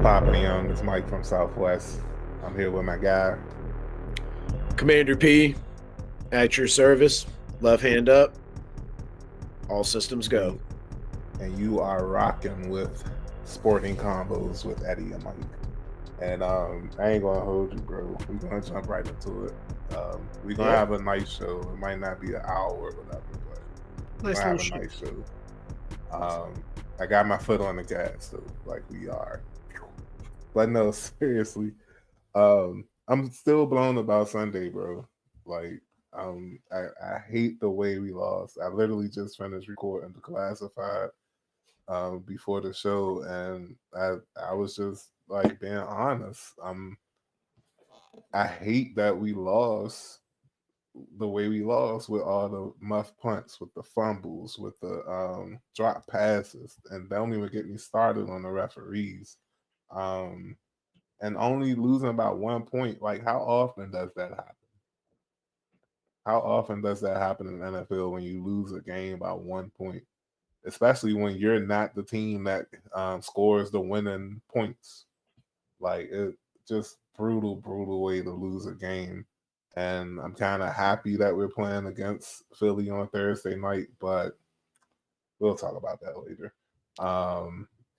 Poppin' Young? It's Mike from Southwest. I'm here with my guy. Commander P, at your service. Left hand up. All systems go. And you are rocking with Sporting Convos with Eddie and Mike. And I ain't gonna hold you, bro. We're gonna jump right into it. We're gonna have a nice show. It might not be an hour or whatever, but we're gonna have a nice show. I got my foot on the gas, though, like we are. But no, seriously. I'm still blown about Sunday, bro. Like, I hate the way we lost. I literally just finished recording the classified before the show, and I was just like being honest. I hate that we lost the way we lost with all the muff punts, with the fumbles, with the drop passes, and don't even get me started on the referees. And only losing about 1 point. Like, how often does that happen? How often does that happen in the NFL when you lose a game by 1 point? Especially when you're not the team that scores the winning points. Like, it just brutal way to lose a game. And I'm kind of happy that we're playing against Philly on Thursday night, but we'll talk about that later.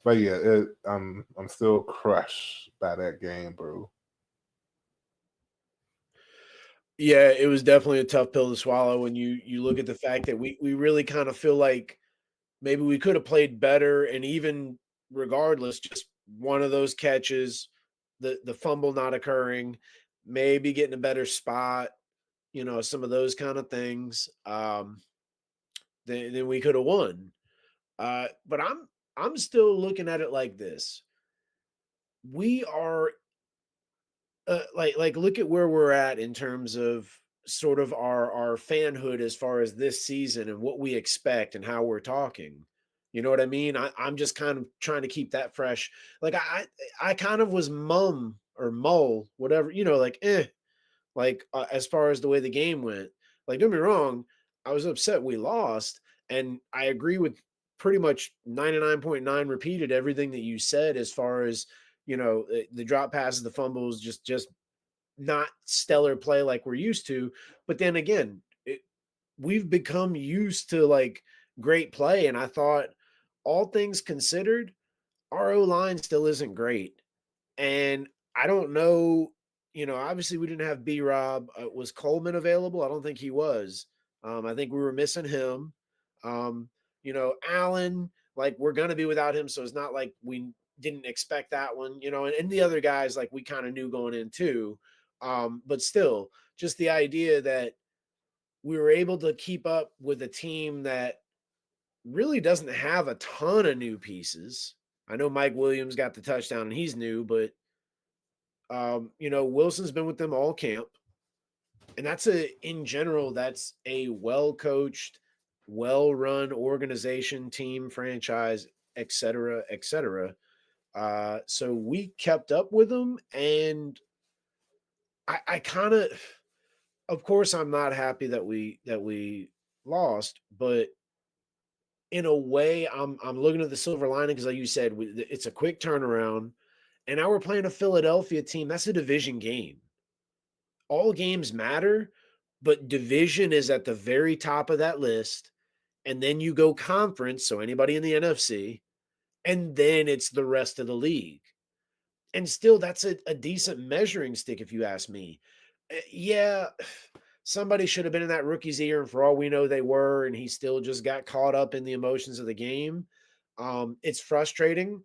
But yeah, I'm still crushed by that game, bro. Yeah, it was definitely a tough pill to swallow when you look at the fact that we really kind of feel like maybe we could have played better, and even regardless, just one of those catches, the fumble not occurring, maybe getting a better spot, some of those kind of things, then we could have won. But I'm still looking at it like this. We are like look at where we're at in terms of sort of our fanhood as far as this season and what we expect and how we're talking. You know what I mean? I'm just kind of trying to keep that fresh. Like I kind of was mum or mull, whatever, as far as the way the game went. Like, don't get me wrong, I was upset we lost, and I agree with pretty much 99.9 repeated everything that you said as far as the drop passes, the fumbles, just not stellar play like we're used to. But then again, we've become used to like great play, and I thought, all things considered, our O line still isn't great, and I don't know. Obviously we didn't have B Rob. Was Coleman available? I don't think he was. I think we were missing him. Allen, like we're gonna be without him, so it's not like we didn't expect that one, and the other guys like we kind of knew going in too. But still, just the idea that we were able to keep up with a team that really doesn't have a ton of new pieces. I know Mike Williams got the touchdown and he's new, but Wilson's been with them all camp. And in general, that's a well-coached, well-run organization, team, franchise, et cetera, et cetera. So we kept up with them, and I kind of course, I'm not happy that we lost, but in a way, I'm looking at the silver lining because, like you said, it's a quick turnaround, and now we're playing a Philadelphia team. That's a division game. All games matter, but division is at the very top of that list, and then you go conference, so anybody in the NFC, and then it's the rest of the league. And still, that's a decent measuring stick, if you ask me. Yeah, somebody should have been in that rookie's ear, and for all we know, they were, and he still just got caught up in the emotions of the game. It's frustrating,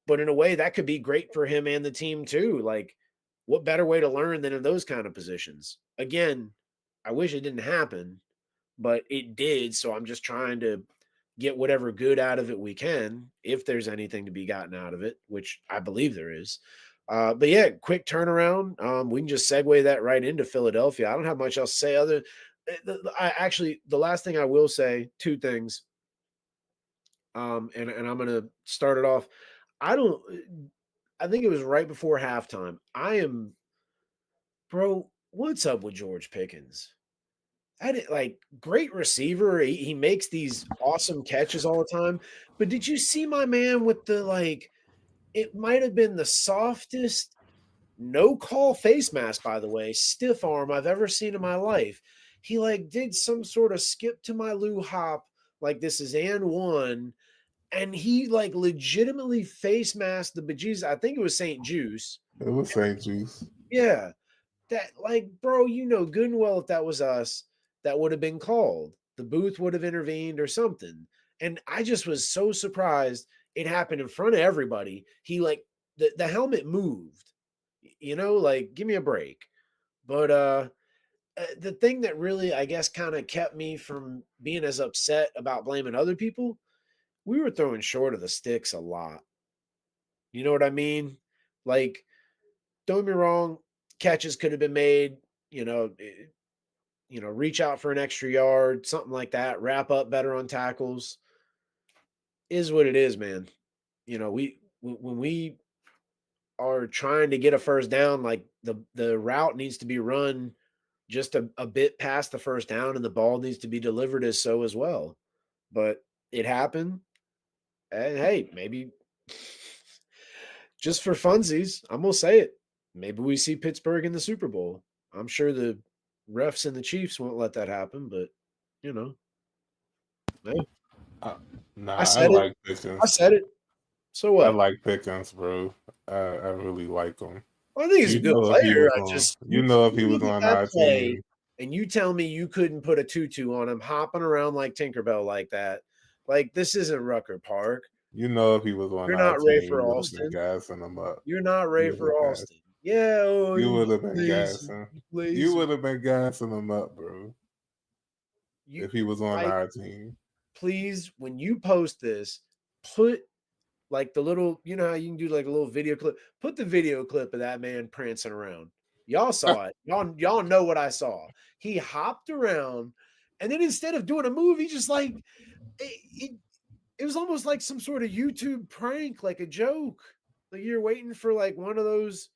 but in a way, that could be great for him and the team too. Like, what better way to learn than in those kind of positions? Again, I wish it didn't happen, but it did. So I'm just trying to get whatever good out of it we can, if there's anything to be gotten out of it, which I believe there is. But yeah, quick turnaround. We can just segue that right into Philadelphia. I don't have much else to say other. The last thing I will say, two things. And I'm gonna start it off. I think it was right before halftime. Bro, what's up with George Pickens? Great receiver. He makes these awesome catches all the time. But did you see my man with the It might have been the softest no call face mask, by the way, stiff arm I've ever seen in my life. He like did some sort of skip to my Lou hop, like this is and one, and he like legitimately face masked the bejesus. I think it was St. Juice. It was St. Juice. Yeah. That like, bro, you know good and well if that was us, that would have been called. The booth would have intervened or something. And I just was so surprised it happened in front of everybody. He like the helmet moved. You know, like give me a break. But the thing that really I guess kind of kept me from being as upset about blaming other people, we were throwing short of the sticks a lot. You know what I mean? Like, don't get me wrong, catches could have been made, you know, reach out for an extra yard, something like that, wrap up better on tackles. Is what it is, man. You know, when we are trying to get a first down, like the route needs to be run just a bit past the first down, and the ball needs to be delivered as so as well. But it happened, and hey, maybe just for funsies, I'm gonna say it. Maybe we see Pittsburgh in the Super Bowl. I'm sure the refs and the Chiefs won't let that happen, but you know, hey, Uh, I nah, I said it. like I Pickens. said it. So I what? like Pickens, bro. I really like him. Well, I think he's a You good know if he player. was I on, just you know if he you was look at on that our play team, and you tell me you couldn't put a tutu on him hopping around like Tinkerbell like that. Like this isn't Rucker Park. you know if he was on You're our not Ray team, for you would have been Austin. gassing him up. You're not Ray You would for have gassed. Austin. Yeah, oh, You would he's have been lazy. gassing. He's You lazy. would have been gassing him up, bro, You if he was on I our team. please when you post this, put like the little, you know how you can do like a little video clip. Put the video clip of that man prancing around. Y'all saw it. Y'all know what I saw. He hopped around, and then instead of doing a move, he just like it, it was almost like some sort of YouTube prank, like a joke. Like you're waiting for like one of those,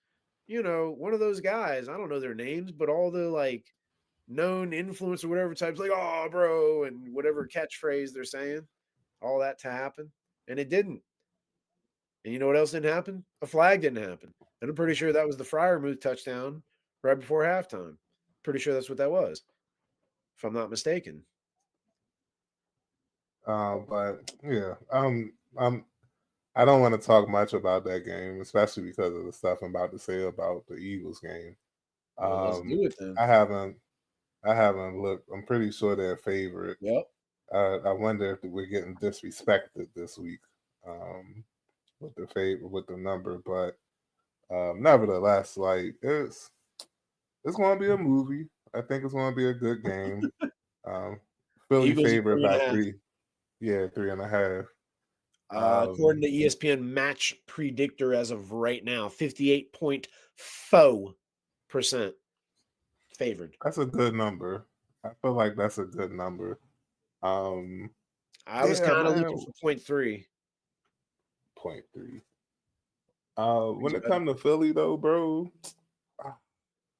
one of those guys. I don't know their names, but all the like known influencer, whatever types, like, oh, bro, and whatever catchphrase they're saying, all that to happen. And it didn't. And you know what else didn't happen? A flag didn't happen. And I'm pretty sure that was the Fryermuth touchdown right before halftime. Pretty sure that's what that was, if I'm not mistaken. But yeah, I don't want to talk much about that game, especially because of the stuff I'm about to say about the Eagles game. Well, let's Um, do it then. I haven't, I haven't looked. I'm pretty sure they're favorite. Yep. I wonder if we're getting disrespected this week with the favor with the number, but nevertheless, like it's going to be a movie. I think it's going to be a good game. Um, Philly Eagles are favorite three and by a half. 3. Yeah, 3.5. According to ESPN match predictor as of right now, 58.4% favored. That's a good number. I feel like that's a good number. Um, I was yeah, kind of looking man. for point 0.3. 0.3. When He's it better. comes to Philly, though, bro, ah,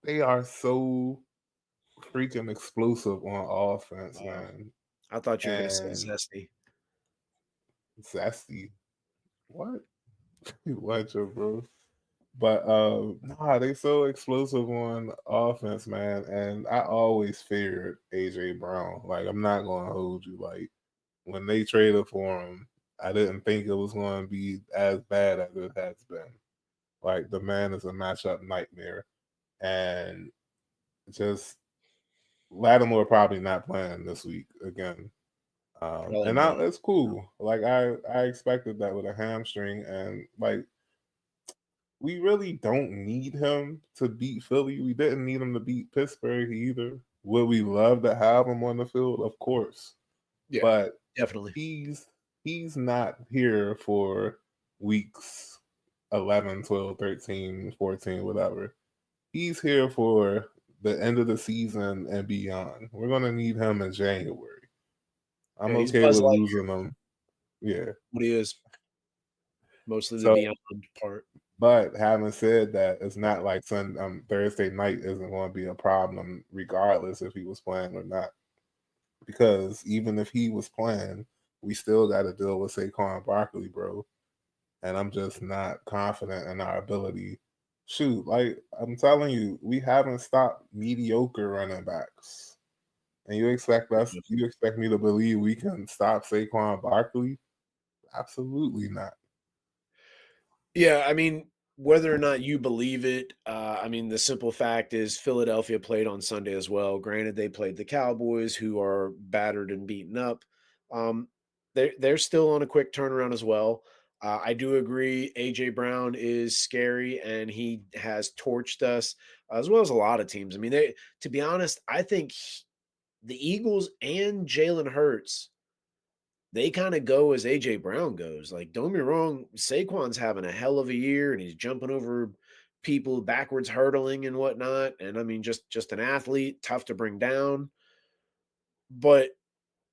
they are so freaking explosive on offense, Wow. man. I thought you were going to say And zesty. zesty. What? What, your bro? But nah, they so explosive on offense, man. And I always feared AJ Brown. Like, I'm not gonna hold you. Like, when they traded for him, I didn't think it was gonna be as bad as it has been. Like, the man is a matchup nightmare. And just Lattimore probably not playing this week again. Probably And not. it's cool. Like I expected that with a hamstring, and like we really don't need him to beat Philly. We didn't need him to beat Pittsburgh either. Would we love to have him on the field? Of course. Yeah, But definitely. he's not here for weeks 11, 12, 13, 14, whatever. He's here for the end of the season and beyond. We're gonna need him in January. I'm Yeah, he's okay Buzz with Lightyear. losing him. Yeah. What he is. Mostly the So beyond part. but having said that, it's not like Thursday night isn't going to be a problem regardless if he was playing or not. Because even if he was playing, we still got to deal with Saquon Barkley, bro. and I'm just not confident in our ability. Shoot, like I'm telling you, we haven't stopped mediocre running backs. And you expect me to believe we can stop Saquon Barkley? Absolutely not. Yeah, I mean, whether or not you believe it, I mean, the simple fact is Philadelphia played on Sunday as well. Granted, they played the Cowboys, who are battered and beaten up. Um, they're still on a quick turnaround as well. I do agree. AJ Brown is scary, and he has torched us as well as a lot of teams. I mean, they to be honest, I think the Eagles and Jalen Hurts they kind of go as AJ Brown goes. Like, don't get me wrong, Saquon's having a hell of a year and he's jumping over people backwards hurdling and whatnot. And I mean, just an athlete, tough to bring down. But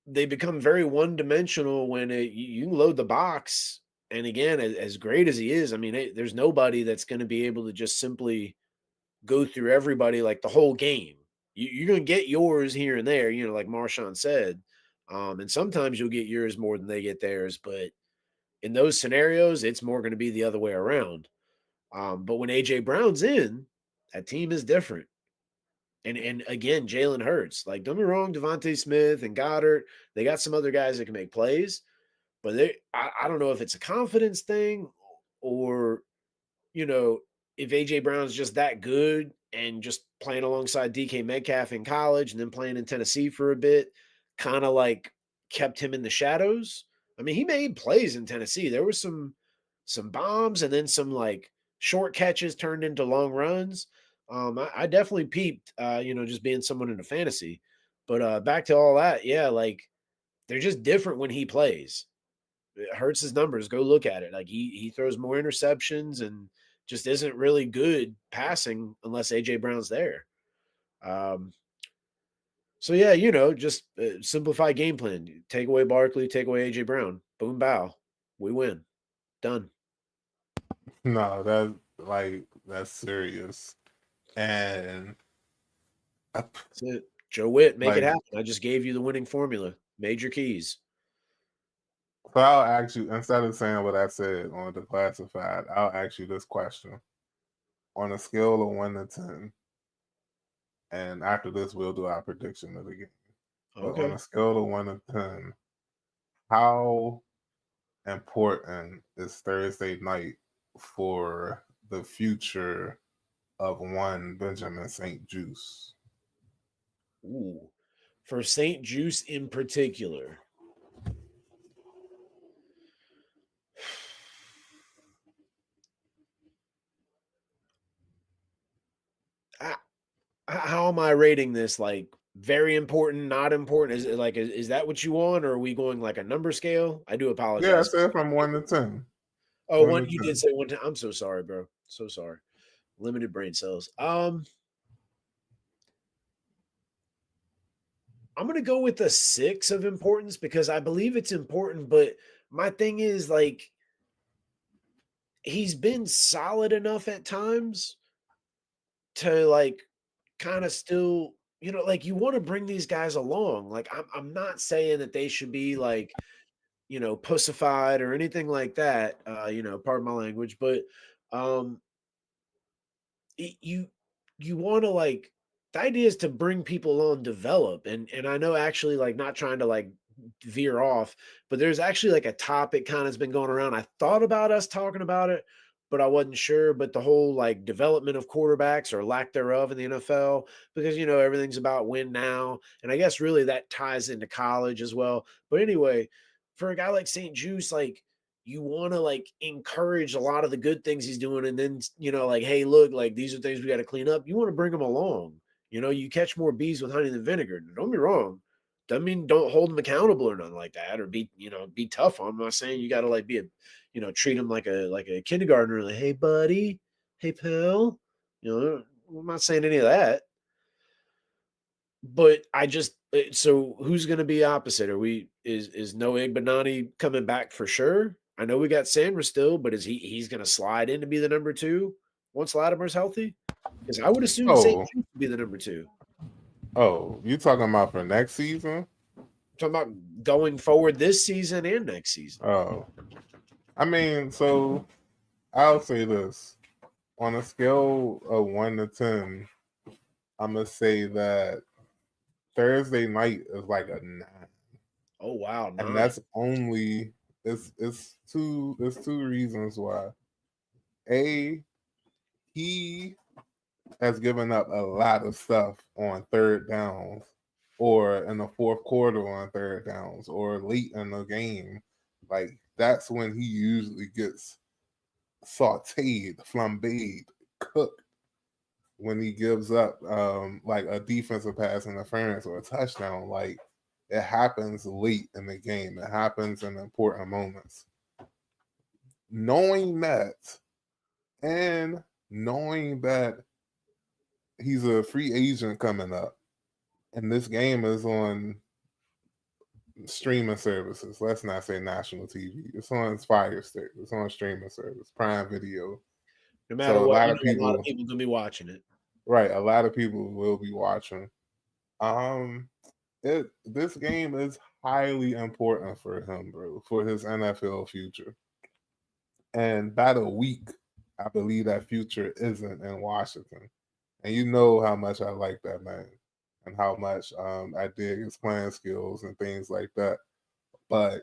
they become very one-dimensional when you can load the box. And again, as great as he is, I mean, there's nobody that's going to be able to just simply go through everybody like the whole game. You're going to get yours here and there, like Marshawn said. And sometimes you'll get yours more than they get theirs. But in those scenarios, it's more going to be the other way around. But when AJ Brown's in, that team is different. And again, Jalen Hurts. Like, don't be wrong, Devontae Smith and Goddard, they got some other guys that can make plays, but I don't know if it's a confidence thing or you know, if AJ Brown's just that good and just playing alongside DK Metcalf in college and then playing in Tennessee for a bit, kind of like kept him in the shadows. I mean, he made plays in Tennessee. There was some bombs and then some like short catches turned into long runs. I definitely peeped, just being someone in a fantasy. But back to all that, yeah, like they're just different when he plays. It hurts his numbers. Go look at it. Like he throws more interceptions and just isn't really good passing unless AJ Brown's there. Um, so yeah, just simplify game plan. Take away Barkley, take away AJ Brown. Boom, bow. We win. Done. No, that's serious. And That's it. Joe Witt, make it like happen. I just gave you the winning formula. Major keys. so I'll ask you instead of saying what I said on the classified, I'll ask you this question. On a scale of 1 to 10, and after this we'll do our prediction of the game. But on Okay. a scale of 1 to 10, how important is Thursday night for the future of one Benjamin St. Juice? Ooh. For St. Juice in particular. How am I rating this? Like very important, not important? Is it like is that what you want, or are we going like a number scale? I do Yeah, I apologize. said from 1 to 10. Oh, One one to you did 10. say one time. I'm so sorry, bro. So sorry. Limited brain cells. I'm gonna go with a 6 of importance because I believe it's important, but my thing is like he's been solid enough at times to like kind of still, like you want to bring these guys along. Like I'm not saying that they should be like, pussified or anything like that. Pardon my language, but um you want to like the idea is to bring people on, develop, and I know actually like not trying to like veer off, but there's actually like a topic kind of has been going around. I thought about us talking about it, but I wasn't sure. But the whole like development of quarterbacks or lack thereof in the NFL, because everything's about win now, and I guess really that ties into college as well. But anyway, for a guy like St. Juice, like you want to like encourage a lot of the good things he's doing and then like, hey, look, like these are things we got to clean up. You want to bring them along. You catch more bees with honey than vinegar. Don't be wrong. Doesn't mean don't hold them accountable or nothing like that, or be tough on them. I'm not saying you got to like be a treat them like a kindergartner, like, hey buddy, hey pal. I'm not saying any of that. But I just so who's going to be opposite? Are we is Noah Igbenani coming back for sure? I know we got Sandra still, but is he's going to slide in to be the number 2 once Latimer's healthy? Because I would assume St. Oh, Jude would be the number 2. you talking about for next season? I'm talking about going forward this season and next season. Oh, I mean, so I'll say this. On a scale of 1 to 10, I'm going to say that Thursday night is like a 9. Oh wow, And 9. that's only it's two reasons why. A, he has given up a lot of stuff on third downs or in the fourth quarter on third downs or late in the game. Like that's when he usually gets sauteed, flambéed, cooked when he gives up like a defensive pass interference or a touchdown. Like it happens late in the game. It happens in important moments. Knowing that and knowing that he's a free agent coming up, and this game is on streaming services. Let's not say national TV. It's on Fire Stick. It's on streaming service, Prime Video. No matter So a what, lot you of know, a lot of people, people gonna be watching it. right? A lot of people will be watching. Um, this game is highly important for him, bro, for his NFL future. And by the week, I believe that future isn't in Washington. And you know how much I like that man and how much I dig his playing skills and things like that. But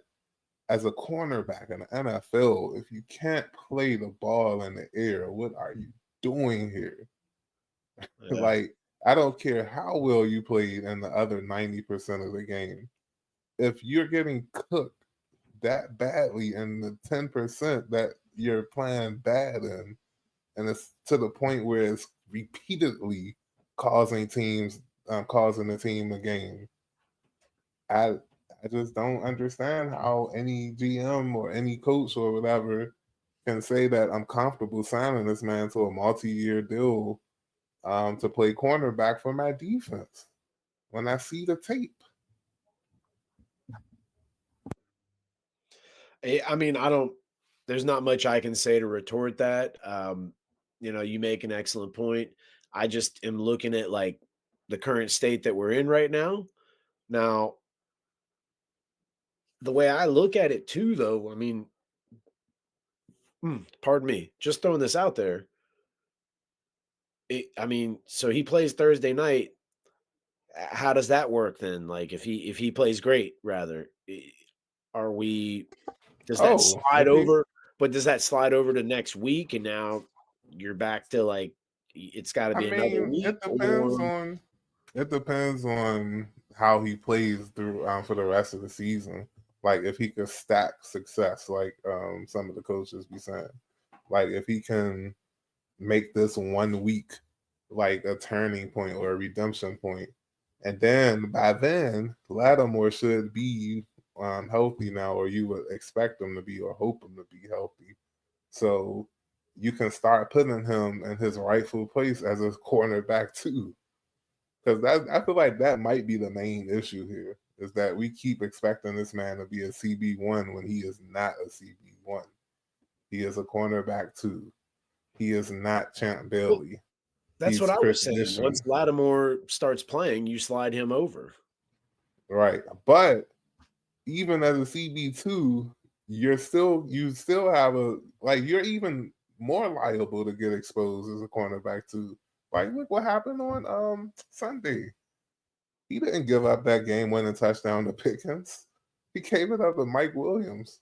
as a cornerback in the NFL, if you can't play the ball in the air, what are you doing here? Yeah. Like, I don't care how well you played in the other 90% of the game. If you're getting cooked that badly in the 10% that you're playing bad in, and it's to the point where it's repeatedly causing the team a game. I I just don't understand how any GM or any coach or whatever can say that I'm comfortable signing this man to a multi-year deal to play cornerback for my defense when I see the tape. I mean, I don't. There's not much I can say to retort that. You make an excellent point. I just am looking at like the current state that we're in right now. Now, the way I look at it too, though, I mean, pardon me, just throwing this out there. I mean, so he plays Thursday night. How does that work then? Like, if he plays great, rather, are we? Does that Oh, slide if he over? But does that slide over to next week, and now you're back to like it's got to I be another mean, week, or it depends on how he plays through for the rest of the season. Like if he could stack success, like some of the coaches be saying, like if he can make this 1 week like a turning point or a redemption point, and then by then Lattimore should be healthy now, or you would expect him to be or hope him to be healthy. So you can start putting him in his rightful place as a cornerback too. Because I feel like that might be the main issue here is that we keep expecting this man to be a CB1 when he is not a CB1. He is a cornerback too. He is not Champ well, Bailey. that's what He's I was Chris saying. Once Dishon. Lattimore starts playing, you slide him over. Right. But even as a CB2, you still have you're even more liable to get exposed as a cornerback too. Like look what happened on Sunday. He didn't give up that game winning touchdown to Pickens. He gave it up to Mike Williams,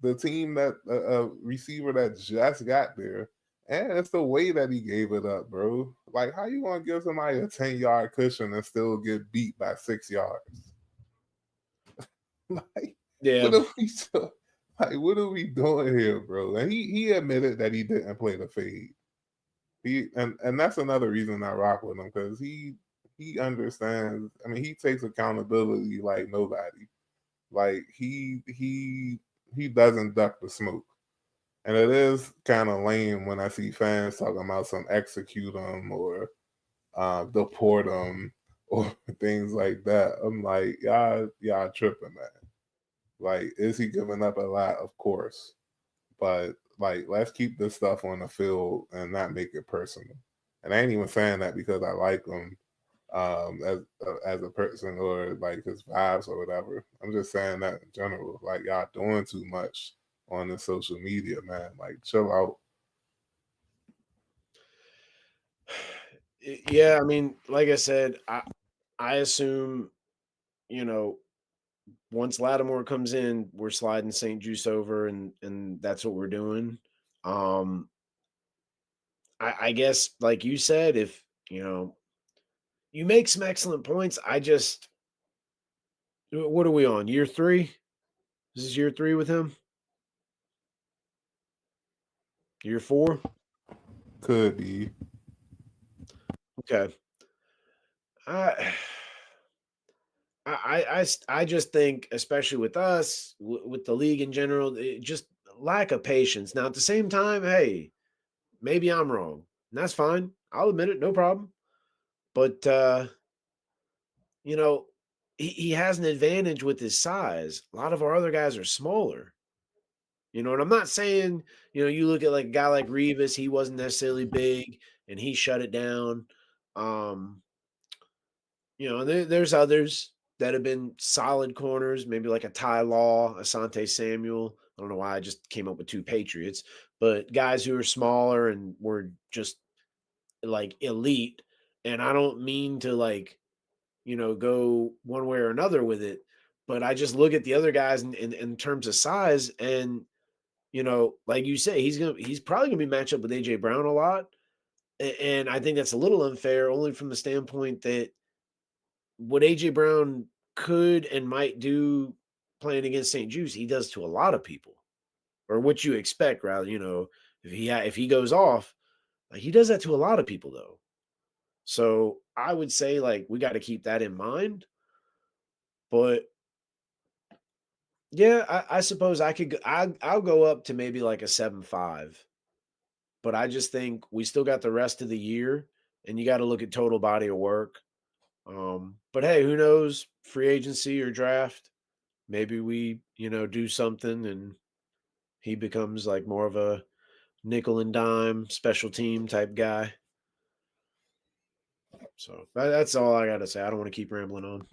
the team that receiver that just got there. And it's the way that he gave it up, bro. Like, how you gonna give somebody a 10-yard cushion and still get beat by 6 yards? Like, Yeah, what are we so, like? What are we doing here, bro? And he admitted that he didn't play the fade. And that's another reason I rock with him because he understands. I mean, he takes accountability like nobody. Like he doesn't duck the smoke. And it is kind of lame when I see fans talking about some execute them or deport them or things like that. I'm like, y'all tripping, man. Like, is he giving up a lot? Of course. But like, let's keep this stuff on the field and not make it personal. And I ain't even saying that because I like him as a person or like his vibes or whatever. I'm just saying that in general. Like y'all doing too much on the social media, man. Like, chill out. Yeah, I mean, like I said, I assume, you know, once Lattimore comes in, we're sliding St. Juice over, and that's what we're doing. Um, I guess, like you said, if you make some excellent points, what are we on? Year 3? This is year 3 with him? Year 4? Could be. Okay. I I just think, especially with us, with the league in general, just lack of patience. Now, at the same time, hey, maybe I'm wrong. And that's fine. I'll admit it, no problem. But you know, he has an advantage with his size. A lot of our other guys are smaller. And I'm not saying, you look at like a guy like Revis, he wasn't necessarily big and he shut it down. Um, there's others that have been solid corners, maybe like a Ty Law, Asante Samuel. I don't know why I just came up with 2 Patriots, but guys who are smaller and were just like elite. And I don't mean to like, go one way or another with it, but I just look at the other guys in terms of size, and like you say, he's probably gonna be matched up with AJ Brown a lot. And I think that's a little unfair, only from the standpoint that what AJ Brown could and might do playing against St. Juice, he does to a lot of people, or what you expect, rather. If he goes off, like, he does that to a lot of people, though. So I would say, like, we got to keep that in mind. But yeah, I suppose I could. I'll go up to maybe like a 7.5. But I just think we still got the rest of the year, and you got to look at total body of work. But hey, who knows? Free agency or draft, maybe we do something, and he becomes like more of a nickel and dime special team type guy. So that's all I got to say. I don't want to keep rambling on.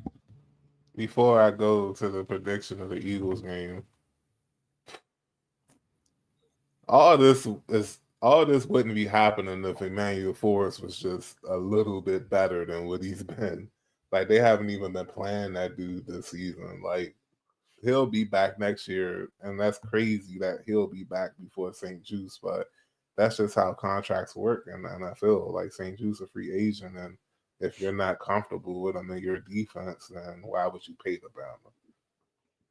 Before I go to the prediction of the Eagles game, all this wouldn't be happening if Emmanuel Forrest was just a little bit better than what he's been. Like, they haven't even been playing that dude this season. Like, he'll be back next year, and that's crazy that he'll be back before St. Juice, but that's just how contracts work in the NFL. Like, St. Juice a free agent, and if you're not comfortable with him in your defense, then why would you pay the Bama?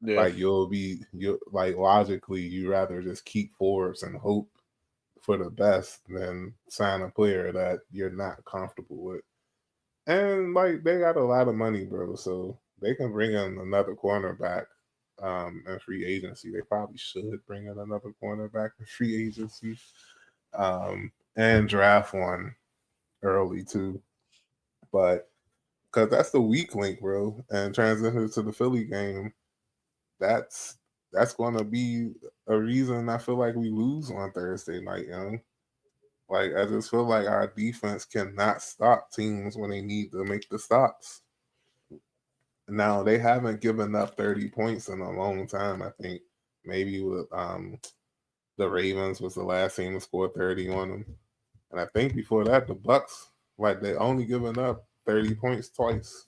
Yeah. Like, you like, logically, you rather just keep Forbes and hope for the best than sign a player that you're not comfortable with. And like, they got a lot of money, bro, so they can bring in another cornerback in free agency. They probably should bring in another cornerback in free agency, and draft one early too. But because that's the weak link, bro, and transition to the Philly game, that's going to be a reason I feel like we lose on Thursday night, young. Like, I just feel like our defense cannot stop teams when they need to make the stops. Now, they haven't given up 30 points in a long time. I think maybe with the Ravens was the last team to score 30 on them. And I think before that, the Bucks, like, they only given up 30 points twice.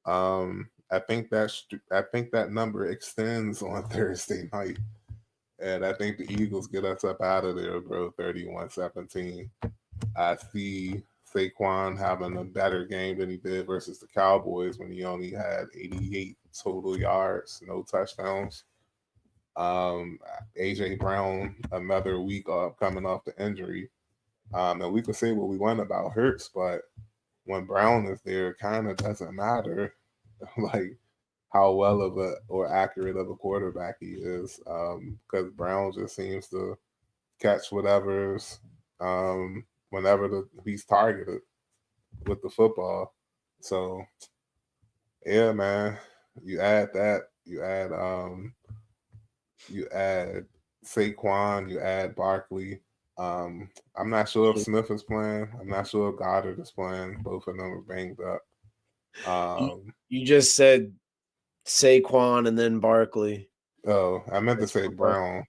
I think that number extends on Thursday night. And I think the Eagles get us up out of there, bro, 31-17. I see Saquon having a better game than he did versus the Cowboys when he only had 88 total yards, no touchdowns. AJ Brown, another week off, coming off the injury. And we could say what we want about Hurts, but when Brown is there, it kind of doesn't matter like how well of a or accurate of a quarterback he is, because Brown just seems to catch whatever's whenever he's targeted with the football. So yeah, man, you add that, you add Saquon, you add Barkley. I'm not sure if Smith is playing. I'm not sure if Goddard is playing. Both of them are banged up. You just said Saquon and then Barkley. Oh, I meant to say Brown.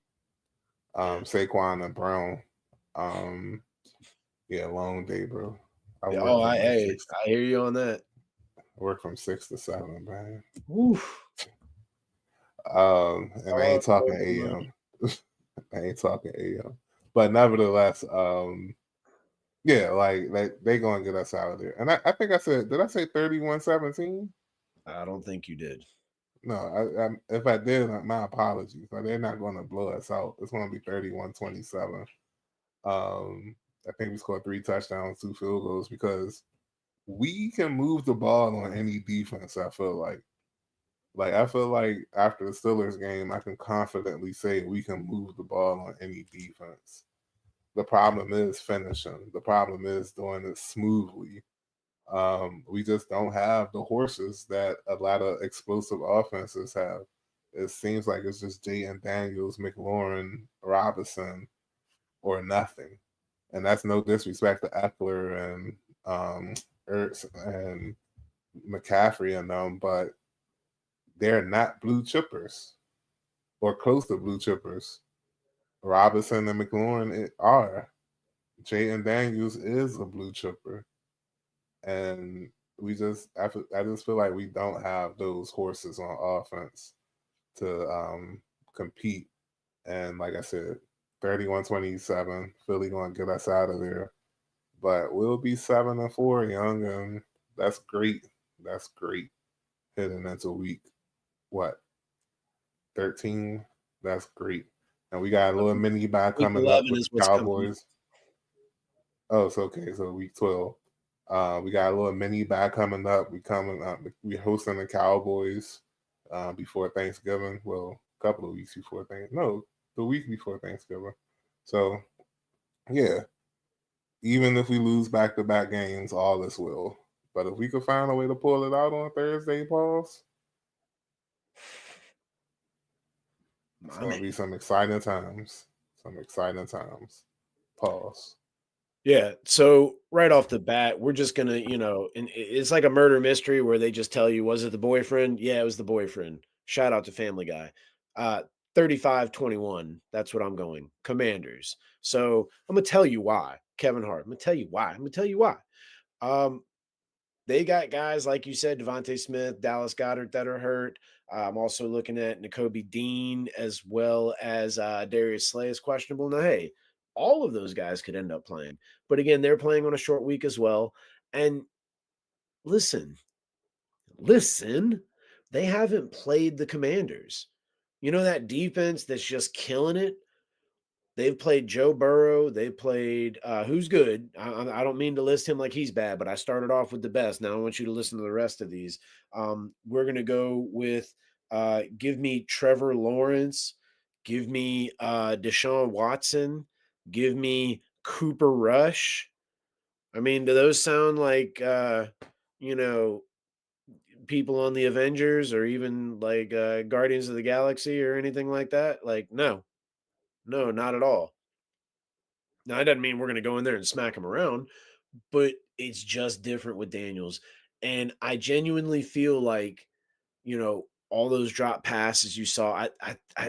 Saquon and Brown. Yeah, long day, bro. I Yeah, work oh, from like hey, I hear you on that. I work from 6 to 7, man. Oof. And I Oh, ain't talking Lord. AM. I ain't talking AM. But nevertheless, yeah, like they gonna get us out of there. And I think I said, did I say 31-17? I don't think you did. No, if I did, my apologies. But they're not going to blow us out. It's going to be 31-27. I think we scored 3 touchdowns, 2 field goals because we can move the ball on any defense. I feel like I feel like after the Steelers game, I can confidently say we can move the ball on any defense. The problem is finishing. The problem is doing it smoothly. We just don't have the horses that a lot of explosive offenses have. It seems like it's just Jayden Daniels, McLaurin, Robinson, or nothing. And that's no disrespect to Eckler and Ertz and McCaffrey and them, but they're not blue chippers or close to blue chippers. Robinson and McLaurin are. Jayden Daniels is a blue chipper. And I just feel like we don't have those horses on offense to compete. And like I said, 31-27, Philly gonna get us out of there. But we'll be 7-4, young, and that's great. That's great. Heading into week what 13. That's great. And we got a little mini bye Week coming up 11 with is the what's coming. Cowboys. Oh, it's okay. So week 12. We got a little mini bye coming up. We hosting the Cowboys before Thanksgiving. Well, a couple of weeks before Thanksgiving. No, the week before Thanksgiving. So yeah, even if we lose back-to-back games, all is well. But if we could find a way to pull it out on Thursday, pause, it's My gonna man. be some exciting times. Some exciting times. Pause. Yeah. So right off the bat, we're just gonna, and it's like a murder mystery where they just tell you, was it the boyfriend? Yeah, it was the boyfriend. Shout out to Family Guy. 35-21. That's what I'm going. Commanders. So I'm gonna tell you why. Kevin Hart. I'm gonna tell you why. I'm gonna tell you why. Um, they got guys like you said, Devontae Smith, Dallas Goddard that are hurt. I'm also looking at Nakobe Dean as well as Darius Slay is questionable. Now, hey, all of those guys could end up playing, but again, they're playing on a short week as well. And listen, listen, they haven't played the Commanders. You know that defense that's just killing it. They've played Joe Burrow. They played who's good. I don't mean to list him like he's bad, but I started off with the best. Now I want you to listen to the rest of these. We're gonna go with give me Trevor Lawrence, give me Deshaun Watson, give me Cooper Rush. I mean, do those sound like you know people on the Avengers or even like Guardians of the Galaxy or anything like that? Like, no, no, not at all. Now, that doesn't mean we're going to go in there and smack him around, but it's just different with Daniels. And I genuinely feel like, all those drop passes you saw,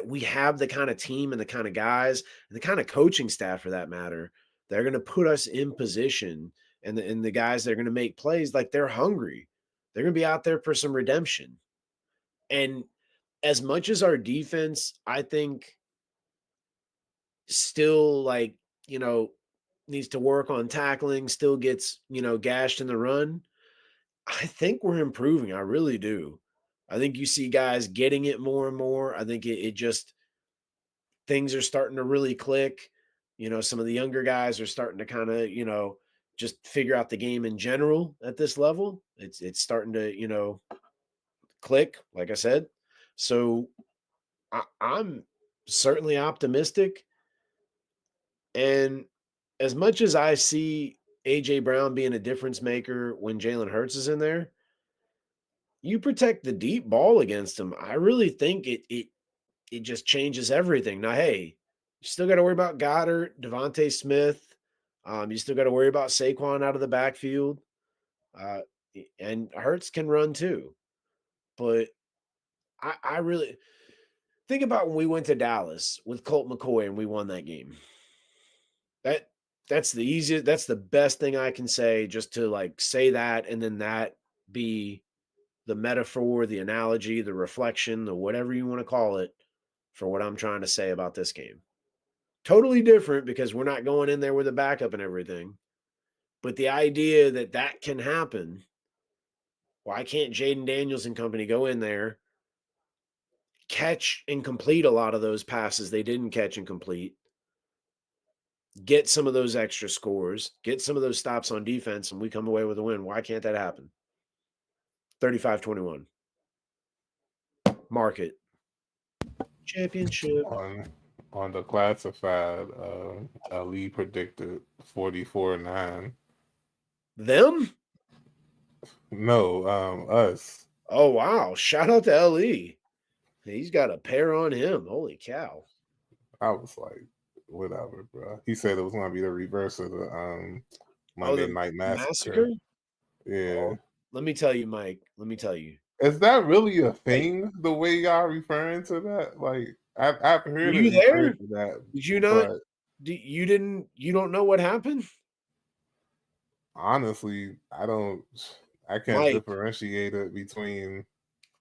we have the kind of team and the kind of guys and the kind of coaching staff for that matter. They're going to put us in position and the guys that are going to make plays like they're hungry. They're going to be out there for some redemption. And as much as our defense, I think still needs to work on tackling, still gets, gashed in the run. I think we're improving. I really do. I think you see guys getting it more and more. I think it just things are starting to really click. Some of the younger guys are starting to kind of, just figure out the game in general at this level. It's starting to, click, like I said. So I'm certainly optimistic. And as much as I see AJ Brown being a difference maker when Jalen Hurts is in there, you protect the deep ball against him. I really think it just changes everything. Now, hey, you still got to worry about Goddard, Devontae Smith. You still got to worry about Saquon out of the backfield. Uh, and Hurts can run too. But I really Think about when we went to Dallas with Colt McCoy and we won that game. That's the easiest, that's the best thing I can say, just to like say that, and then that be the metaphor, the analogy, the reflection, the whatever you want to call it for what I'm trying to say about this game. Totally different because we're not going in there with a backup and everything. But the idea that that can happen, why can't Jaden Daniels and company go in there, catch and complete a lot of those passes they didn't catch and complete, get some of those extra scores, get some of those stops on defense, and we come away with a win? Why can't that happen? 35-21. Market. Championship. On the classified, Ali predicted 44-9. Them? No, us. Oh, wow. Shout out to LE. He's got a pair on him. Holy cow. I was like, whatever, bro. He said it was gonna be the reverse of the Monday the Night massacre? Yeah. Oh, let me tell you, Mike. Let me tell you. Is that really a thing? The way y'all referring to that? Like, I've Were heard it you there? referred to that. Did you not? But You don't know what happened? honestly, I can't Mike, differentiate it between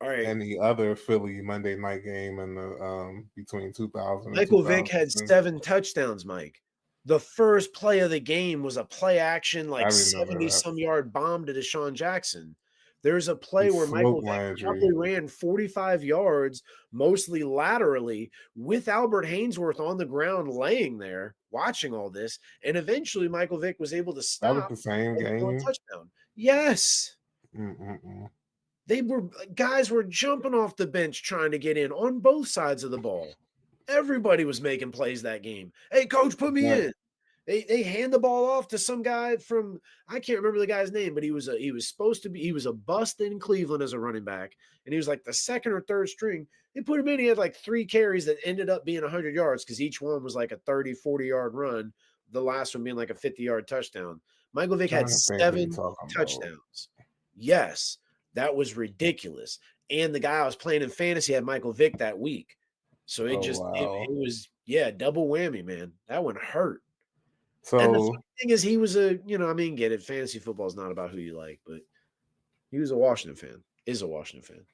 all right. any other Philly Monday night game and the between 2000 and Michael Vick had 2010. 7 touchdowns, Mike. The first play of the game was a play action, I like remember 70 that. some yard bomb to Deshaun Jackson. There's a He play where Michael smoked Vick Landry. probably ran 45 yards, mostly laterally, with Albert Hainsworth on the ground laying there watching all this. And eventually Michael Vick was able to That was stop the same and throw a game. touchdown. Yes. Mm-mm-mm. Guys were jumping off the bench trying to get in on both sides of the ball. Everybody was making plays that game. Hey, coach, put me But in. They hand the ball off to some guy from, I can't remember the guy's name, but he was a bust in Cleveland as a running back, and he was like the second or third string. They put him in. He had like 3 carries that ended up being 100 yards because each one was like a 30, 40-yard run. The last one being like a 50-yard touchdown. Michael Vick had trying to think what you're 7 talking about. touchdowns. Yes, that was ridiculous. And the guy I was playing in fantasy had Michael Vick that week. So it Wow. was, double whammy, man. That one hurt. And the So funny thing is, he was get it. Fantasy football is not about who you like, but he was a Washington fan, is a Washington fan.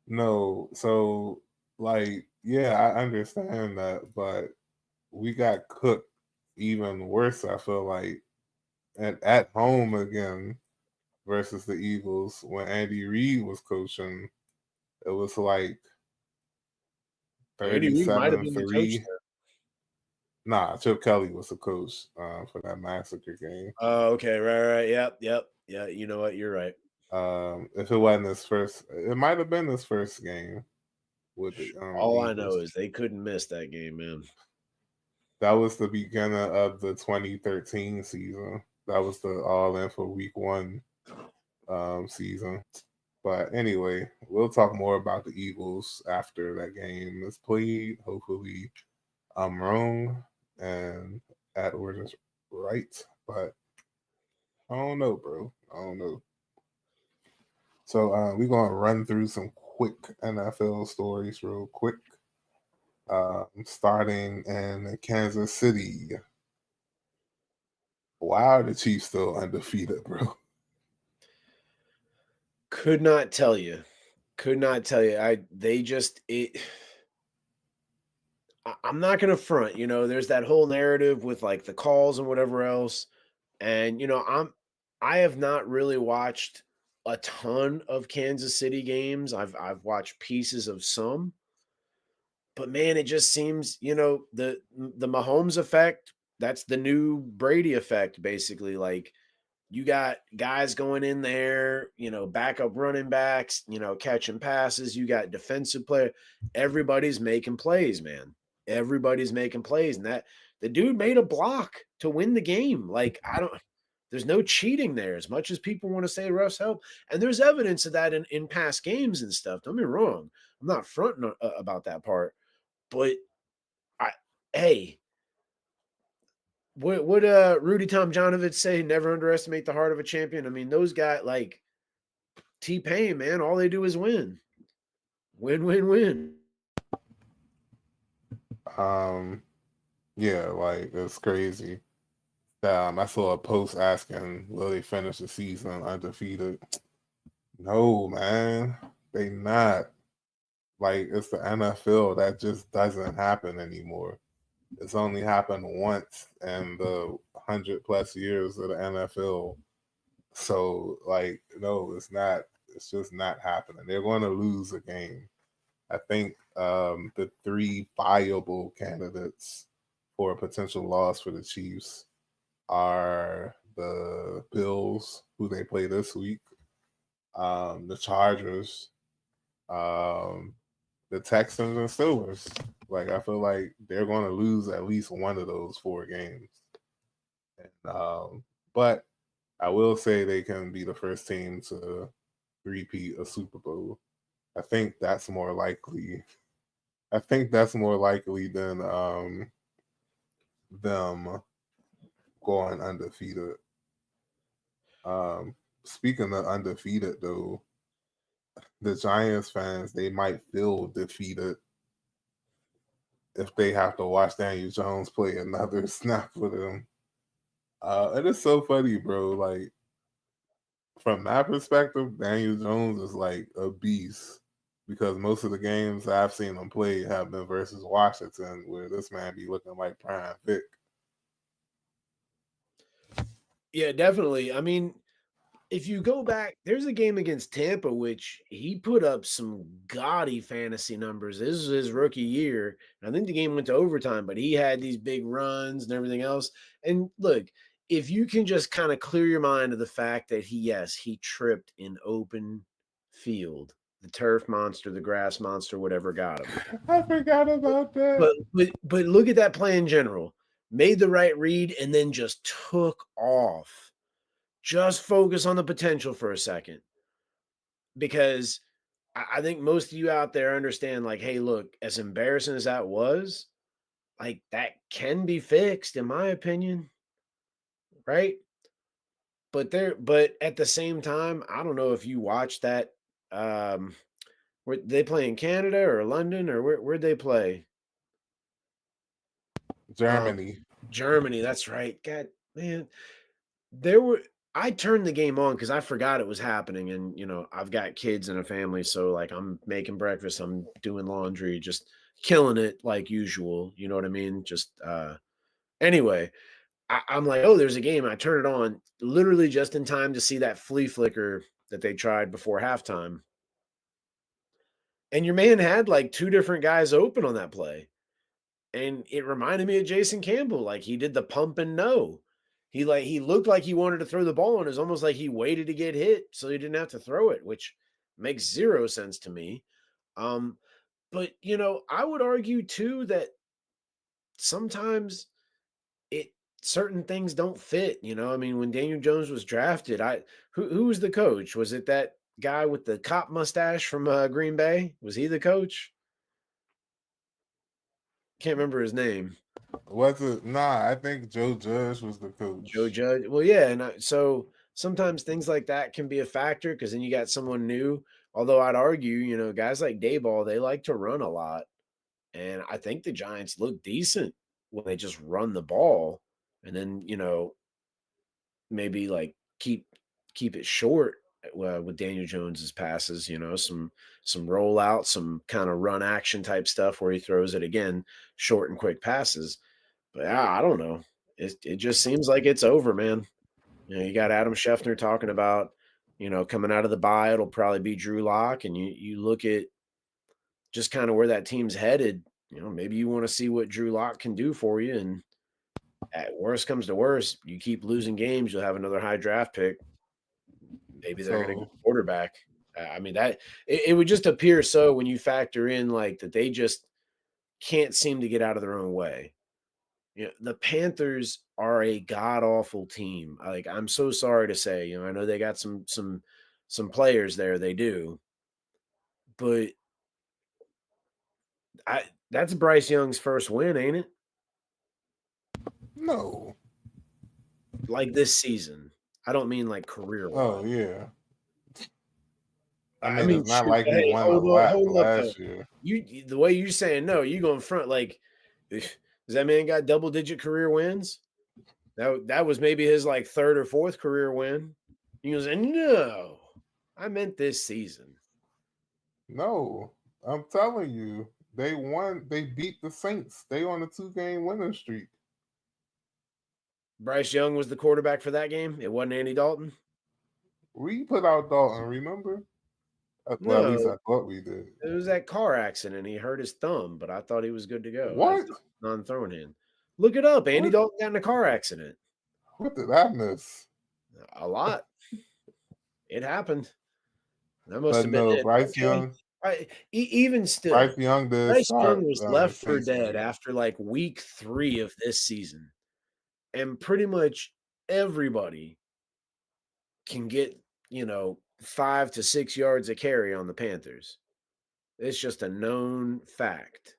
no, so like, yeah, I understand that, but we got cooked even worse, I feel like, at home again versus the Eagles when Andy Reid was coaching. It was like Andy Reid might have been the coach 37-3. there. Nah, Chip Kelly was the coach for that massacre game. Oh, okay. Right. Yep. Yeah, you know what? You're right. If it wasn't his first, it might have been his first game with the All I know Eagles. is they couldn't miss that game, man. That was the beginning of the 2013 season. That was the all in for week 1 season. But anyway, we'll talk more about the Eagles after that game is played. Hopefully, I'm wrong and Edward is right, but I don't know, bro. I don't know. So we're gonna run through some quick NFL stories real quick. Starting in Kansas City. Why are the Chiefs still undefeated, bro? Could not tell you. Could not tell you. I'm not gonna front, there's that whole narrative with like the calls and whatever else. And I have not really watched a ton of Kansas City games. I've watched pieces of some. But man, it just seems, the Mahomes effect, that's the new Brady effect, basically. Like, you got guys going in there, backup running backs, catching passes. You got defensive player. Everybody's making plays, man. Everybody's making plays. And that the dude made a block to win the game. Like, there's no cheating there as much as people want to say Russ helped. And there's evidence of that in past games and stuff. Don't be wrong. I'm not fronting about that part. But hey, what would Rudy Tomjanovich say? Never underestimate the heart of a champion. I mean, those guys like T-Pain, man, all they do is win. Win, win, win. Yeah, like it's crazy. I saw a post asking, will they finish the season undefeated? No, man, they not. Like it's the NFL. That just doesn't happen anymore. It's only happened once in the 100+ years of the NFL. So, like, no, it's not. It's just not happening. They're going to lose a game. I think the three viable candidates for a potential loss for the Chiefs are the Bills, who they play this week, the Chargers, um, the Texans, and Steelers. Like I feel like they're going to lose at least one of those four games. And, but I will say they can be the first team to repeat a Super Bowl. I think that's more likely. I think that's more likely than them going undefeated. Speaking of undefeated, though, the Giants fans, they might feel defeated if they have to watch Daniel Jones play another snap for them. It is so funny, bro. Like from that perspective, Daniel Jones is like a beast because most of the games I've seen him play have been versus Washington, where this man be looking like Prime Vic. Yeah, definitely. I mean, if you go back, there's a game against Tampa, which he put up some gaudy fantasy numbers. This is his rookie year. I think the game went to overtime, but he had these big runs and everything else. And look, if you can just kind of clear your mind of the fact that he tripped in open field, the turf monster, the grass monster, whatever got him. I forgot about that. But look at that play in general. Made the right read and then just took off. Just focus on the potential for a second, because I think most of you out there understand, like, hey, look, as embarrassing as that was, like that can be fixed, in my opinion, right? But at the same time, I don't know if you watched that. Where they play in Canada or London, or where'd they play? Um, Germany. Germany. That's right. God, man, there were I turned the game on because I forgot it was happening, and, I've got kids and a family, so, like, I'm making breakfast, I'm doing laundry, just killing it like usual, you know what I mean? Anyway, I'm like, "Oh, there's a game," I turn it on literally just in time to see that flea flicker that they tried before halftime, and your man had, like, 2 different guys open on that play. And it reminded me of Jason Campbell, like, he did the pump and no. He looked like he wanted to throw the ball, and it's almost like he waited to get hit so he didn't have to throw it, which makes 0 sense to me. Um, but, I would argue too that sometimes it certain things don't fit, I mean, when Daniel Jones was drafted, who was the coach? Was it that guy with the cop mustache from, Green Bay? Was he the coach? Can't remember his name. Was it? Nah, I think Joe Judge was the Joe coach. Judge. Well, yeah, and so sometimes things like that can be a factor because then you got someone new. Although I'd argue, guys like Dayball, they like to run a lot, and I think the Giants look decent when they just run the ball, and then maybe like keep it short with Daniel Jones's passes. Some rollout, some kind of run action type stuff where he throws it again, short and quick passes. But I don't know. It just seems like it's over, man. You got Adam Schefter talking about, coming out of the bye, it'll probably be Drew Lock, and you look at just kind of where that team's headed. Maybe you want to see what Drew Lock can do for you, and at worst comes to worst, you keep losing games, you'll have another high draft pick. Maybe they're going to So go quarterback. I mean, that it would just appear so when you factor in like that they just can't seem to get out of their own way. The Panthers are a god awful team. Like, I'm so sorry to say, I know they got some players there, they do, but that's Bryce Young's first win, ain't it? no. Like this season. I don't mean like career Oh wise. yeah. I I mean, mean, it's not shoot, like he hey, won a hold up, lot hold up though. last year. The way you're saying no, you going front like Does that man got double-digit career wins? That was maybe his, like, 3rd or 4th career win. He goes, "No, I meant this season." No, I'm telling you, they won. They beat the Saints. They on a 2-game winning streak. Bryce Young was the quarterback for that game? It wasn't Andy Dalton? We put out Dalton, remember? Well, at least No, I thought we did. it was that car accident. He hurt his thumb, but I thought he was good to go as What? a non-throwing hand. Look it up. Andy What? Dalton got in a car accident. What did I miss? A lot. It happened. That must But have been no, it. Okay. Even still, Bryce Young did Bryce Young start was left for Casey. dead after like week 3 of this season. And pretty much everybody can get, 5 to 6 yards a carry on the Panthers. It's just a known fact.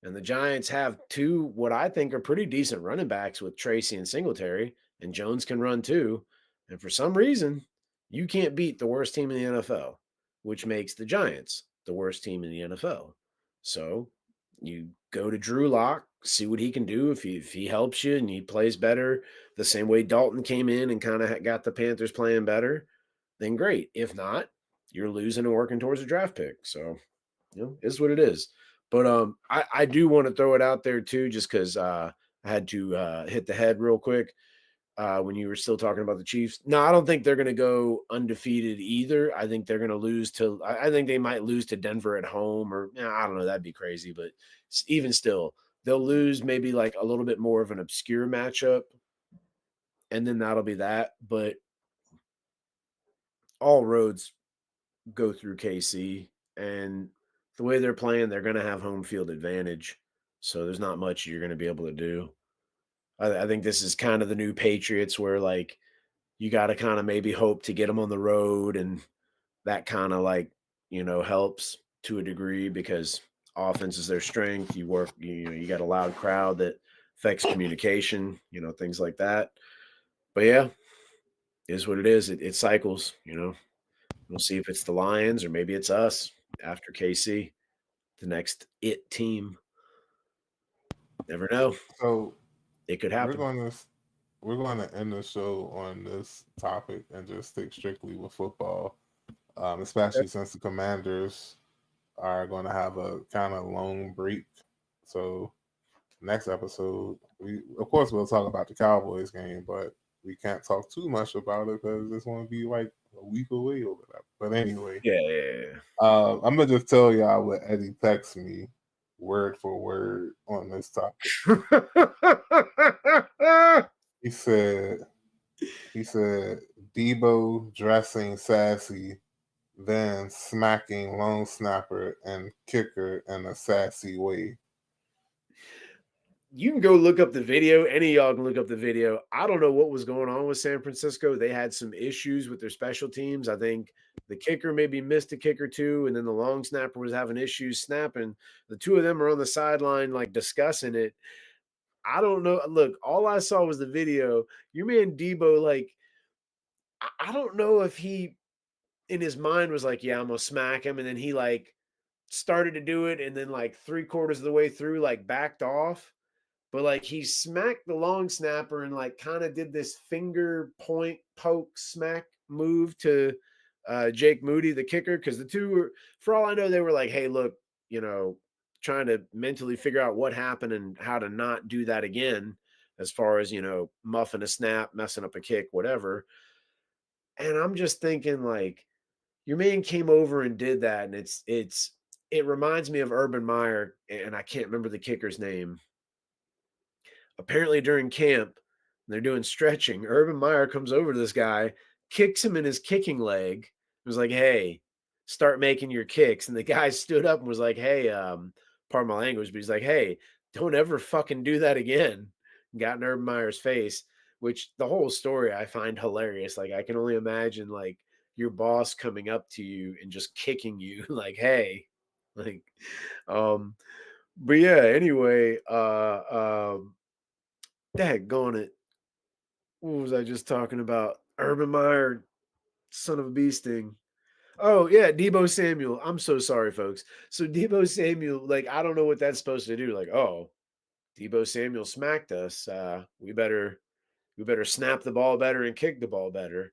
And the Giants have 2 what I think are pretty decent running backs with Tracy and Singletary, and Jones can run too. And for some reason, you can't beat the worst team in the NFL, which makes the Giants the worst team in the NFL. So you go to Drew Lock, see what he can do. If he helps you and he plays better, the same way Dalton came in and kind of got the Panthers playing better, then great. If not, you're losing and working towards a draft pick. So, it's what it is. But I do want to throw it out there too, just because I had to hit the head real quick when you were still talking about the Chiefs. No, I don't think they're going to go undefeated either. I think they're going to lose to. I think they might lose to Denver at home, or I don't know. That'd be crazy, but even still, they'll lose maybe like a little bit more of an obscure matchup, and then that'll be that. But all roads go through KC, and the way they're playing, they're going to have home field advantage. So there's not much you're going to be able to do. I think this is kind of the new Patriots where like you got to kind of maybe hope to get them on the road, and that kind of like, helps to a degree because offense is their strength. You got a loud crowd that affects communication, things like that. But yeah, is what it is. It cycles, We'll see if it's the Lions or maybe it's us after KC, the next team. Never know. So It could we're happen. going to end the show on this topic and just stick strictly with football, especially since the Commanders are going to have a kind of long break. So next episode, of course we'll talk about the Cowboys game, but we can't talk too much about it because it's going to be like a week away or whatever. But anyway, Yeah. I'm gonna just tell y'all what Eddie texted me word for word on this topic. He said Deebo dressing sassy, then smacking long snapper and kicker in a sassy way. You can go look up the video. Any of y'all can look up the video. I don't know what was going on with San Francisco. They had some issues with their special teams. I think the kicker maybe missed a kick or two, and then the long snapper was having issues snapping. The two of them are on the sideline, like discussing it. I don't know. Look, all I saw was the video. Your man Deebo, like, I don't know if he in his mind was like, yeah, I'm gonna smack him, and then he like started to do it, and then like 3/4 of the way through, like backed off. But like he smacked the long snapper and like kind of did this finger point poke smack move to Jake Moody, the kicker, because the two were, for all I know, they were like, hey, look, trying to mentally figure out what happened and how to not do that again, as far as muffing a snap, messing up a kick, whatever. And I'm just thinking, like, your man came over and did that, and it reminds me of Urban Meyer, and I can't remember the kicker's name. Apparently during camp, they're doing stretching. Urban Meyer comes over to this guy, kicks him in his kicking leg. It was like, hey, start making your kicks. And the guy stood up and was like, hey, pardon my language, but he's like, hey, don't ever fucking do that again. Got in Urban Meyer's face, which the whole story I find hilarious. Like, I can only imagine like your boss coming up to you and just kicking you like, hey, like, but yeah, anyway, daggone it. What was I just talking about? Urban Meyer, son of a bee sting. Oh, yeah, Deebo Samuel. I'm so sorry, folks. So Deebo Samuel, like, I don't know what that's supposed to do. Like, oh, Deebo Samuel smacked us. We better snap the ball better and kick the ball better.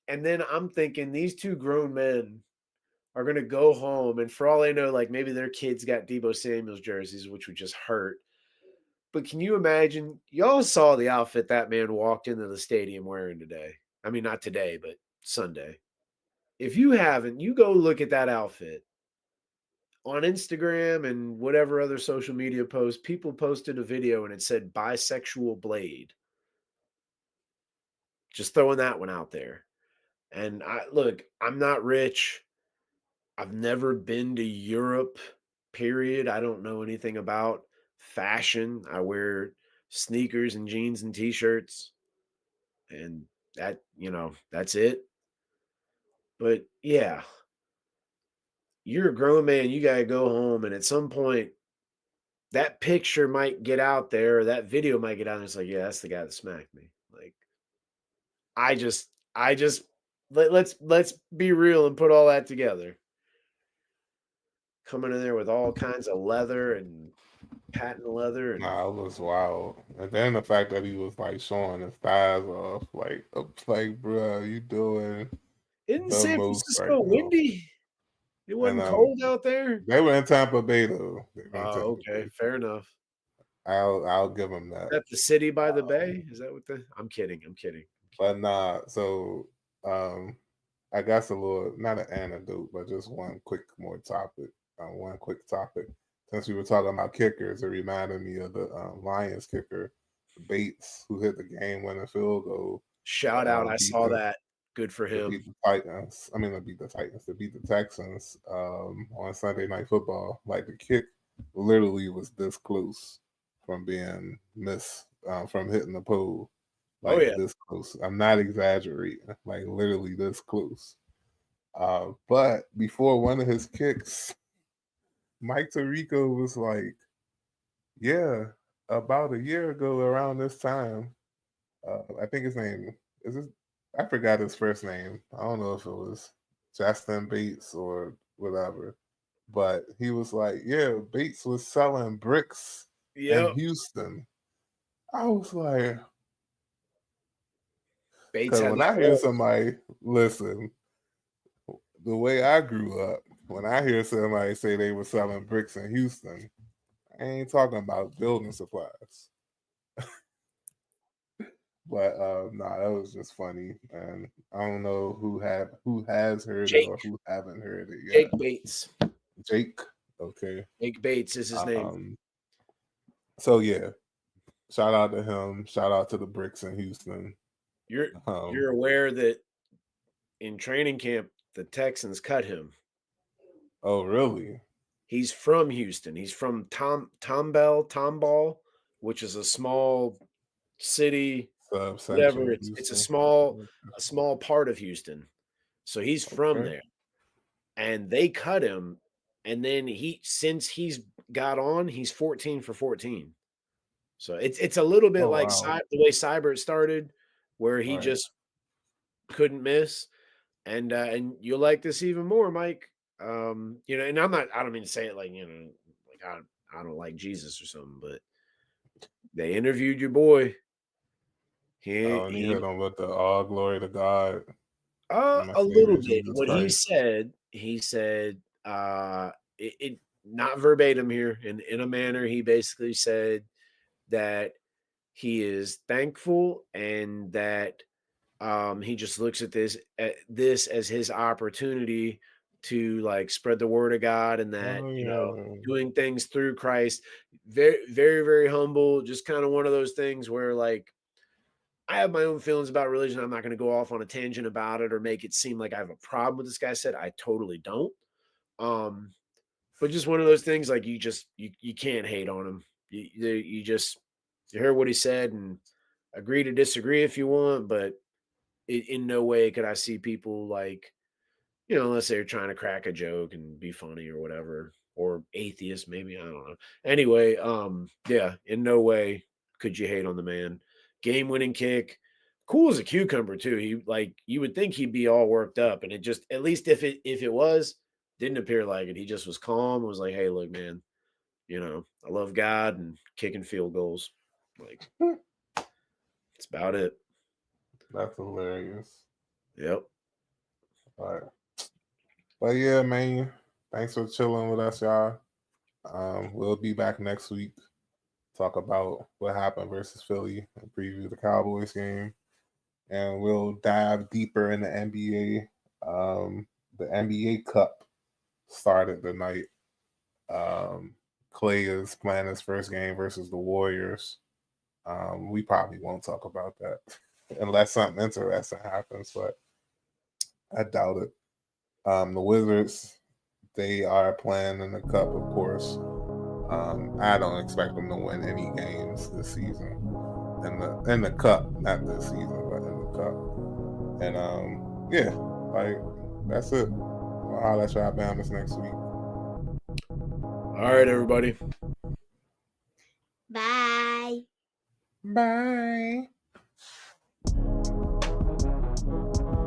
And then I'm thinking these two grown men are going to go home, and for all I know, like maybe their kids got Deebo Samuel's jerseys, which would just hurt. But can you imagine? Y'all saw the outfit that man walked into the stadium wearing today. I mean, not today, but Sunday. If you haven't, you go look at that outfit on Instagram and whatever other social media posts. People posted a video and it said bisexual blade. Just throwing that one out there. And I'm not rich. I've never been to Europe, period. I don't know anything about fashion. I wear sneakers and jeans and t-shirts, and that's it. But yeah, you're a grown man. You got to go home. And at some point, that picture might get out there, or that video might get out. And it's like, yeah, that's the guy that smacked me. Like, I just, let's be real and put all that together. Coming in there with all kinds of leather and patent leather and Nah, it was wild. And then the fact that he was like showing his thighs off, like, bro, you doing isn't the San most right Francisco now. windy? It And wasn't cold out there? they were in Tampa Bay though. They were in Oh, Tampa okay, Bay. fair enough. I'll give him Is that. that the city by the Um, bay? Is that what the I'm kidding, I'm kidding. but nah, so I guess a little not an anecdote, but just one quick topic. Since we were talking about kickers, it reminded me of the Lions kicker Bates, who hit the game-winning field goal to Shout out, I beat saw the that. Good for to beat him. the Titans. I mean, to beat the Titans, to beat the Texans on Sunday Night Football. Like the kick, literally was this close from being missed from hitting the pole, Oh, like yeah. this close. I'm not exaggerating, like literally this close. But before one of his kicks, Mike Tirico was like, "Yeah, about a year ago around this time, I think his name is this. I forgot his first name. I don't know if it was Justin Bates or whatever, but he was like, "Yeah, Bates was selling bricks in Yep. Houston." I was like, Bates because had when the I hear ball. somebody listen, the way I grew up, when I hear somebody say they were selling bricks in Houston, I ain't talking about building supplies. But nah, that was just funny, and I don't know who has heard it Jake or who haven't heard it Jake yet. Bates. Jake, okay. Jake Bates is his name. Um, so yeah, shout out to him. Shout out to the Bricks in Houston. You're Um, you're aware that in training camp, the Texans cut him. oh really? He's from Houston. He's from Tomball, which is a small city, Subsection whatever. of It's Houston. a small part of Houston. So he's from Okay. there. And they cut him. And then since he's got on, he's 14 for 14. So it's a little bit Oh like wow. the way Cybert started, where he Right. just couldn't miss. And you'll like this even more, Mike. And I don't mean to say it like, like I don't like Jesus or something, but they interviewed your boy. Oh, and he hit He him with the all glory to God, my a little Savior bit. Jesus What Christ. he said, it not verbatim here, in a manner, he basically said that he is thankful and that he just looks at this as his opportunity to like spread the word of God, and that Oh yeah. doing things through Christ. Very, very, very humble. Just kind of one of those things where like I have my own feelings about religion. I'm not going to go off on a tangent about it or make it seem like I have a problem with this guy said. I totally don't. Um, but just one of those things like you can't hate on him. You heard what he said and agree to disagree if you want, but in no way could I see people like, unless they're trying to crack a joke and be funny or whatever, or atheist, maybe. I don't know. Anyway, yeah, in no way could you hate on the man. Game winning kick. Cool as a cucumber, too. He like you would think he'd be all worked up, and it just at least if it was, didn't appear like it. He just was calm, was like, hey, look, man, I love God and kicking field goals. Like, that's about it. That's hilarious. Yep. All right. But yeah, man, thanks for chilling with us, y'all. We'll be back next week. Talk about what happened versus Philly and preview the Cowboys game. And we'll dive deeper in the NBA. The NBA Cup started tonight. Clay is playing his first game versus the Warriors. We probably won't talk about that unless something interesting happens, but I doubt it. The Wizards, they are playing in the Cup, of course. I don't expect them to win any games this season in the Cup, not this season, but in the Cup. And yeah, like that's it. I'll holler at y'all Bama's next week. All right, everybody. Bye. Bye.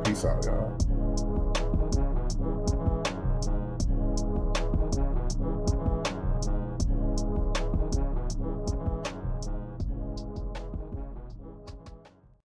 Peace out, y'all.